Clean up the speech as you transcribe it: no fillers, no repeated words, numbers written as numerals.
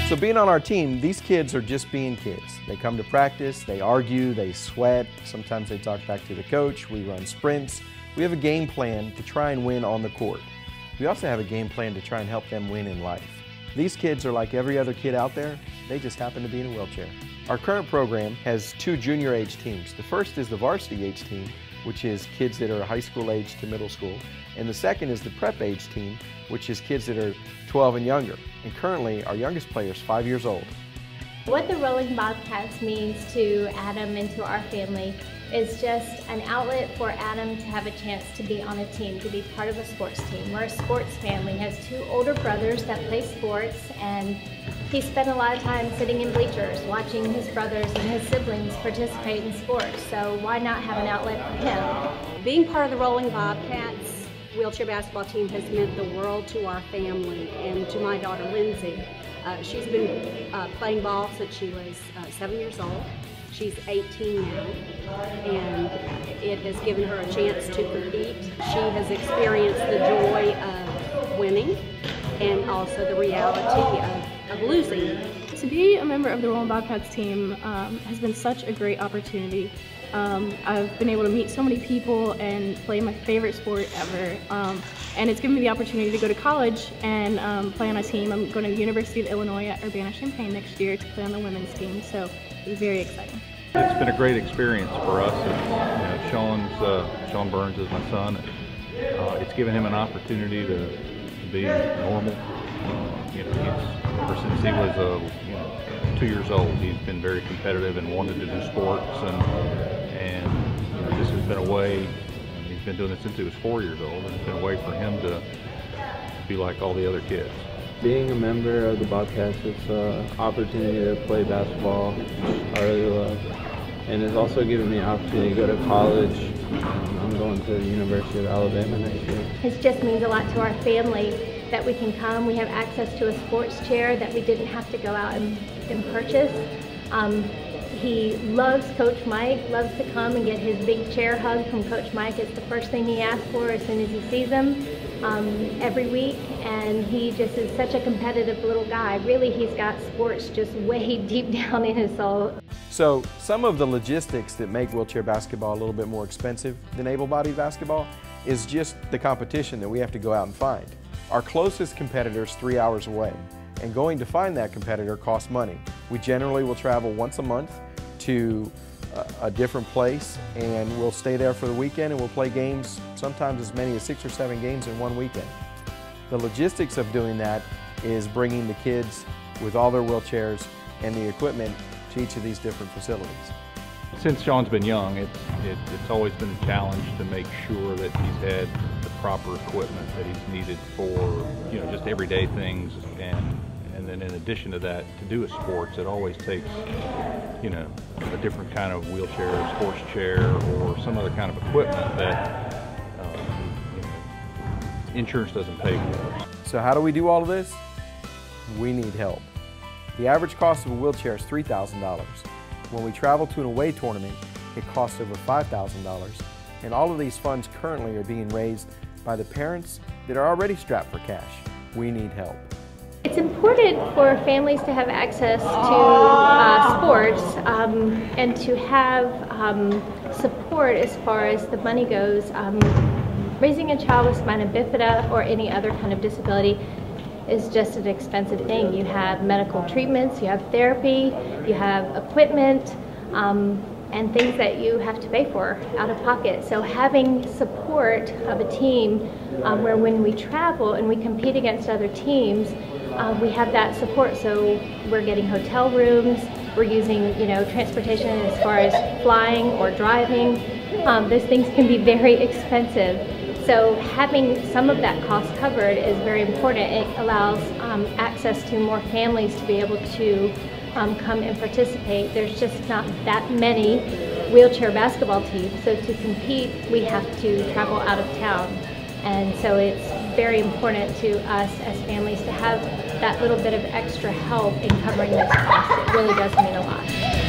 So being on our team, these kids are just being kids. They come to practice, they argue, they sweat, sometimes they talk back to the coach, we run sprints. We have a game plan to try and win on the court. We also have a game plan to try and help them win in life. These kids are like every other kid out there, they just happen to be in a wheelchair. Our current program has two junior age teams. The first is the varsity age team, which is kids that are high school age to middle school. And the second is the prep age team, which is kids that are 12 and younger. And currently, our youngest player is 5 years old. What the Rolling Bobcats means to Adam and to our family is just an outlet for Adam to have a chance to be on a team, to be part of a sports team. We're a sports family. He has two older brothers that play sports, and he spent a lot of time sitting in bleachers watching his brothers and his siblings participate in sports. So why not have an outlet for him? Being part of the Rolling Bobcats wheelchair basketball team has meant the world to our family and to my daughter Lindsay. She's been playing ball since she was 7 years old. She's 18 now, and it has given her a chance to compete. She has experienced the joy of winning and also the reality of losing. To be a member of the Rolling Bobcats team has been such a great opportunity. I've been able to meet so many people and play my favorite sport ever. And it's given me the opportunity to go to college and play on a team. I'm going to the University of Illinois at Urbana-Champaign next year to play on the women's team, so it's very exciting. It's been a great experience for us. Sean Burns is my son. It's given him an opportunity to be normal. Ever since he was 2 years old, he's been very competitive and wanted to do sports, and this has been a way. He's been doing it since he was 4 years old, and it's been a way for him to be like all the other kids. Being a member of the Bobcats, it's an opportunity to play basketball, which I really love. And it's also given me an opportunity to go to college. I'm going to the University of Alabama next year. It just means a lot to our family that we can come. We have access to a sports chair that we didn't have to go out and purchase. He loves Coach Mike, loves to come and get his big chair hug from Coach Mike. It's the first thing he asks for as soon as he sees him every week. And he just is such a competitive little guy. Really, he's got sports just way deep down in his soul. So some of the logistics that make wheelchair basketball a little bit more expensive than able-bodied basketball is just the competition that we have to go out and find. Our closest competitor is 3 hours away, and going to find that competitor costs money. We generally will travel once a month to a different place, and we'll stay there for the weekend, and we'll play games, sometimes as many as 6 or 7 games in one weekend. The logistics of doing that is bringing the kids with all their wheelchairs and the equipment to each of these different facilities. Since Sean's been young, it's always been a challenge to make sure that he's had the proper equipment that he's needed for just everyday things, and then in addition to that, to do his sports, it always takes a different kind of wheelchair, a sports chair, or some other kind of equipment that insurance doesn't pay for. So how do we do all of this? We need help. The average cost of a wheelchair is $3,000. When we travel to an away tournament, it costs over $5,000. And all of these funds currently are being raised by the parents that are already strapped for cash. We need help. It's important for families to have access to sports and to have support as far as the money goes. Raising a child with spina bifida or any other kind of disability is just an expensive thing. You have medical treatments, you have therapy, you have equipment, and things that you have to pay for out of pocket. So having support of a team where when we travel and we compete against other teams, we have that support. So we're getting hotel rooms, we're using transportation as far as flying or driving. Those things can be very expensive. So having some of that cost covered is very important. It allows access to more families to be able to come and participate. There's just not that many wheelchair basketball teams, so to compete we have to travel out of town. And so it's very important to us as families to have that little bit of extra help in covering this cost. It really does mean a lot.